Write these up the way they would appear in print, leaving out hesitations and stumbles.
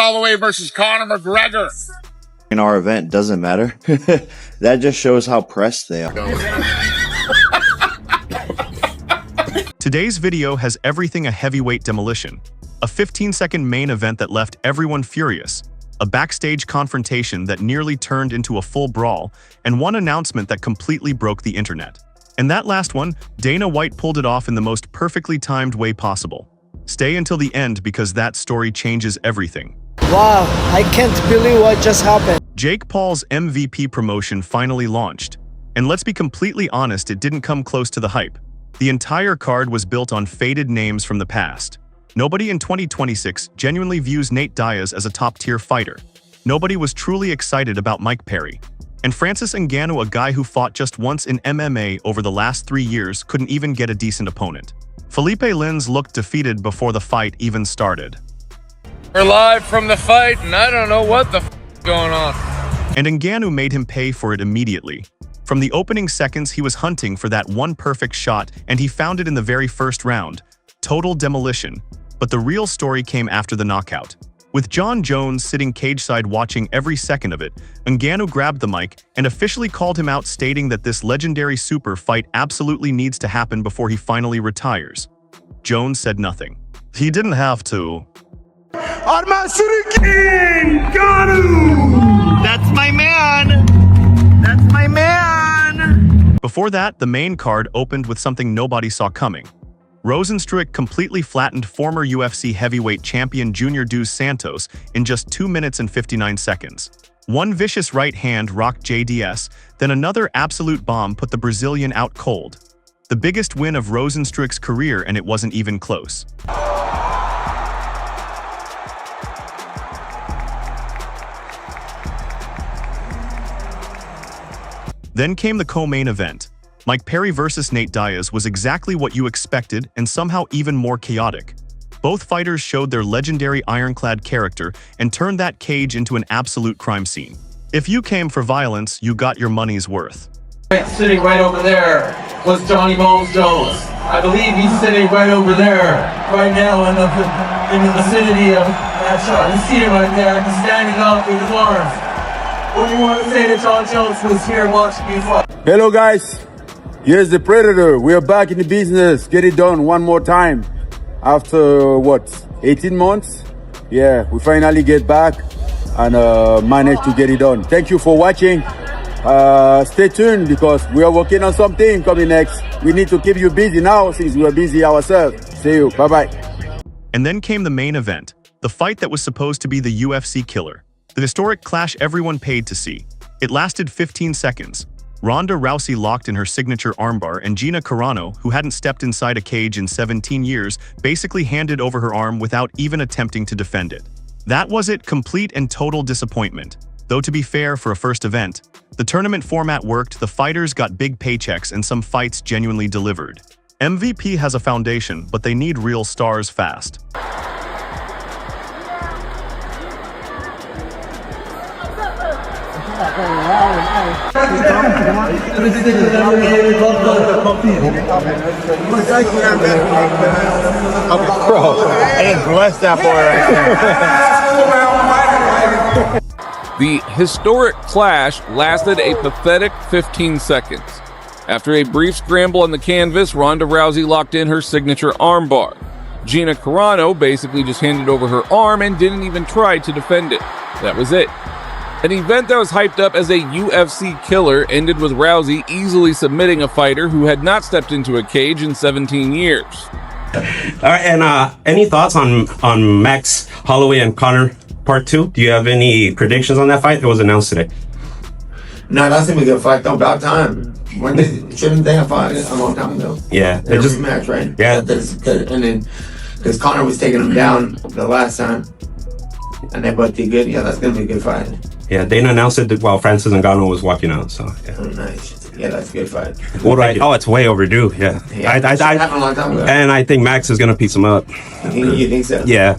Holloway versus Conor McGregor. In our event doesn't matter. That just shows how pressed they are. Today's video has everything a heavyweight demolition, a 15-second main event that left everyone furious, a backstage confrontation that nearly turned into a full brawl, and one announcement that completely broke the internet. And that last one, Dana White pulled it off in the most perfectly timed way possible. Stay until the end because that story changes everything. Wow, I can't believe what just happened. Jake Paul's MVP promotion finally launched. And let's be completely honest, it didn't come close to the hype. The entire card was built on faded names from the past. Nobody in 2026 genuinely views Nate Diaz as a top-tier fighter. Nobody was truly excited about Mike Perry. And Francis Ngannou, a guy who fought just once in MMA over the last 3 years, couldn't even get a decent opponent. Felipe Lins looked defeated before the fight even started. We're live from the fight, and I don't know what the is going on. And Ngannou made him pay for it immediately. From the opening seconds, he was hunting for that one perfect shot, and he found it in the very first round. Total demolition. But the real story came after the knockout. With John Jones sitting cageside watching every second of it, Ngannou grabbed the mic and officially called him out, stating that this legendary super fight absolutely needs to happen before he finally retires. Jones said nothing. He didn't have to. That's my man! That's my man! Before that, the main card opened with something nobody saw coming. Rozenstruik completely flattened former UFC heavyweight champion Junior Dos Santos in just 2 minutes and 59 seconds. One vicious right hand rocked JDS, then another absolute bomb put the Brazilian out cold. The biggest win of Rozenstruik's career, and it wasn't even close. Then came the co-main event. Mike Perry versus Nate Diaz was exactly what you expected and somehow even more chaotic. Both fighters showed their legendary ironclad character and turned that cage into an absolute crime scene. If you came for violence, you got your money's worth. Sitting right over there was Johnny Bones Jones. I believe he's sitting right over there right now in the vicinity of that shot. You see him right there, he's standing up with his arms. What do you want to say to John Jones, who's here watching you fight? Hello guys, here's the Predator. We are back in the business. Get it done one more time. After what, 18 months? Yeah, we finally get back and managed to get it done. Thank you for watching. Stay tuned because we are working on something coming next. We need to keep you busy now since we are busy ourselves. See you, bye-bye. And then came the main event, the fight that was supposed to be the UFC killer. The historic clash everyone paid to see. It lasted 15 seconds. Ronda Rousey locked in her signature armbar, and Gina Carano, who hadn't stepped inside a cage in 17 years, basically handed over her arm without even attempting to defend it. That was it, complete and total disappointment. Though to be fair, for a first event, the tournament format worked, the fighters got big paychecks, and some fights genuinely delivered. MVP has a foundation, but they need real stars fast. Bro, I blessed that boy right there. The historic clash lasted a pathetic 15 seconds. After a brief scramble on the canvas, Ronda Rousey locked in her signature armbar. Gina Carano basically just handed over her arm and didn't even try to defend it. That was it. An event that was hyped up as a UFC killer ended with Rousey easily submitting a fighter who had not stepped into a cage in 17 years. All right, and any thoughts on Max Holloway and Conor Part 2? Do you have any predictions on that fight? It was announced today. No, that's gonna be a good fight though. About time. Shouldn't they have fought a long time ago? Yeah, they just rematch, right? Yeah, that's good. And then because Conor was taking him down the last time, and they both did good. Yeah, that's gonna be a good fight. Yeah, Dana announced it while Francis Ngannou was walking out. So yeah. Oh, nice. Yeah, that's a good fight. Oh, it's way overdue. Yeah, happened a long time ago. And I think Max is gonna piece him up. You think so? Yeah.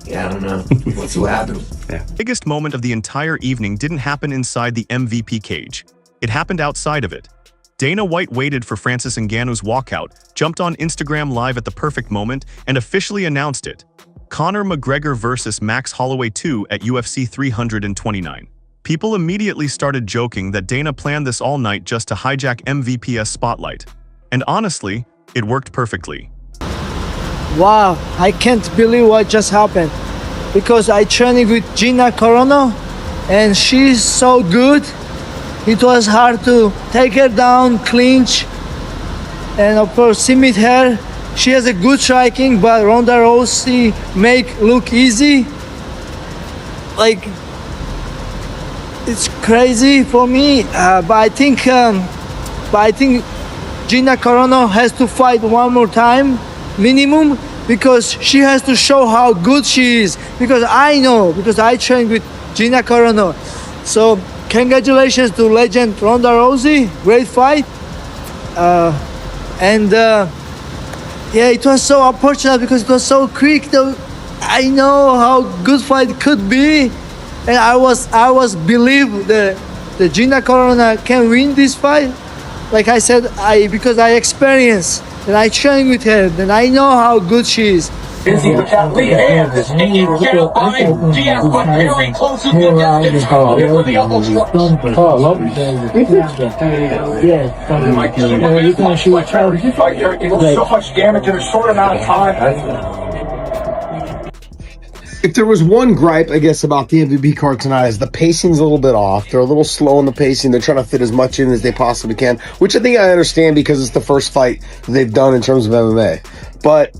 Yeah, I don't know. We'll see what happens. Yeah. The biggest moment of the entire evening didn't happen inside the MVP cage. It happened outside of it. Dana White waited for Francis Ngannou's walkout, jumped on Instagram Live at the perfect moment, and officially announced it. Conor McGregor versus Max Holloway 2 at UFC 329. People immediately started joking that Dana planned this all night just to hijack MVP's spotlight. And honestly, it worked perfectly. Wow, I can't believe what just happened. Because I training with Gina Carano and she's so good. It was hard to take her down, clinch, and of course submit her. She has a good striking, but Ronda Rousey make look easy. Like, it's crazy for me, but I think Gina Carano has to fight one more time, minimum, because she has to show how good she is. Because I know, because I trained with Gina Carano. So congratulations to legend Ronda Rousey, great fight. Yeah, it was so unfortunate because it was so quick. Though I know how good fight could be, and I was believe the Gina Carano can win this fight. Like I said, because I experienced and I trained with her, and I know how good she is. If there was one gripe, I guess, about the MVP card tonight is the pacing's a little bit off. They're a little slow in the pacing. They're trying to fit as much in as they possibly can, which I think I understand because it's the first fight they've done in terms of MMA. But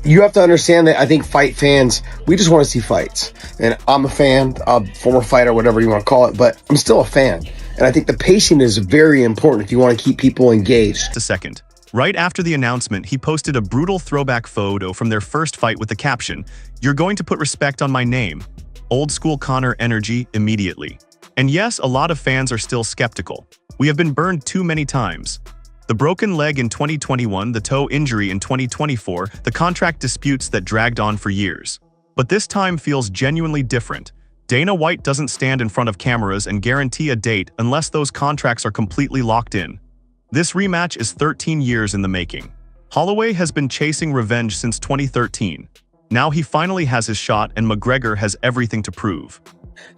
you have to understand that I think fight fans, we just want to see fights. And I'm a fan, a former fighter, whatever you want to call it, but I'm still a fan. And I think the pacing is very important if you want to keep people engaged. A second. Right after the announcement, he posted a brutal throwback photo from their first fight with the caption, "You're going to put respect on my name." Old school Conor energy immediately. And yes, a lot of fans are still skeptical. We have been burned too many times. The broken leg in 2021, the toe injury in 2024, the contract disputes that dragged on for years. But this time feels genuinely different. Dana White doesn't stand in front of cameras and guarantee a date unless those contracts are completely locked in. This rematch is 13 years in the making. Holloway has been chasing revenge since 2013. Now he finally has his shot, and McGregor has everything to prove.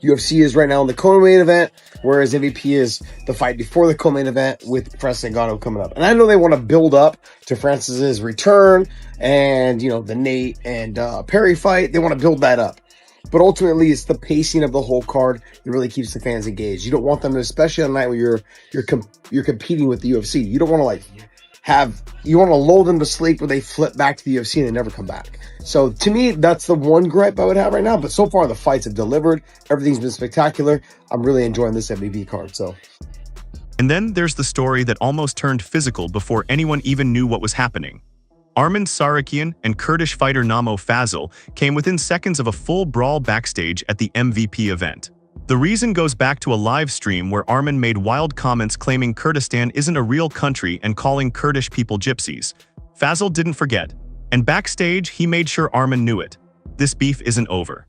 UFC is right now in the co-main event, whereas MVP is the fight before the co-main event with Francis Ngannou coming up. And I know they want to build up to Francis's return and, you know, the Nate and Perry fight. They want to build that up. But ultimately, it's the pacing of the whole card that really keeps the fans engaged. You don't want them to, especially on a night where you're competing with the UFC. You don't want to you want to lull them to sleep where they flip back to the UFC and they never come back. So to me, that's the one gripe I would have right now. But so far, the fights have delivered. Everything's been spectacular. I'm really enjoying this MVP card. And then there's the story that almost turned physical before anyone even knew what was happening. Arman Tsarukyan and Kurdish fighter Namo Fazil came within seconds of a full brawl backstage at the MVP event. The reason goes back to a live stream where Arman made wild comments claiming Kurdistan isn't a real country and calling Kurdish people gypsies. Fazil didn't forget, and backstage he made sure Arman knew it. This beef isn't over.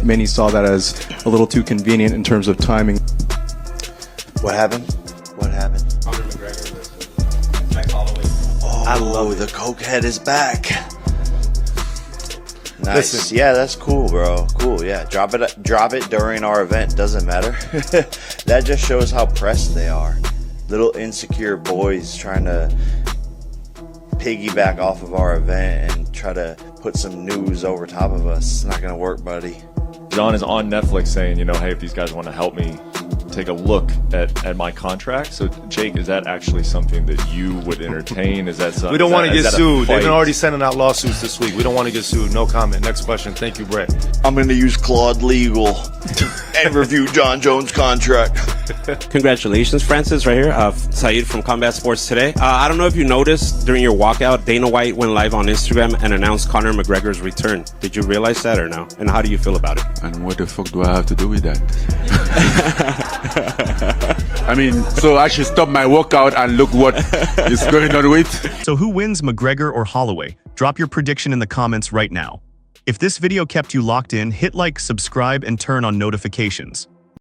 Many saw that as a little too convenient in terms of timing. What happened? What happened? Conor McGregor versus Max Holloway. I love the cokehead is back. Nice. Listen. Yeah, that's cool, bro. Cool. Yeah, drop it during our event. Doesn't matter. That just shows how pressed they are. Little insecure boys trying to piggyback off of our event and try to put some news over top of us. It's not gonna work, buddy. John is on Netflix saying, you know, hey, if these guys want to help me take a look at my contract. So, Jake, is that actually something that you would entertain? Is that something? We don't want to get sued. They've been already sending out lawsuits this week. We don't want to get sued. No comment. Next question. Thank you, Brett. I'm going to use Claude Legal and review John Jones' contract. Congratulations, Francis, right here. Saeed from Combat Sports Today. I don't know if you noticed during your walkout, Dana White went live on Instagram and announced Conor McGregor's return. Did you realize that or no? And how do you feel about it? And what the fuck do I have to do with that? I mean, so I should stop my workout and look what is going on with. So who wins, McGregor or Holloway? Drop your prediction in the comments right now. If this video kept you locked in, hit like, subscribe, and turn on notifications.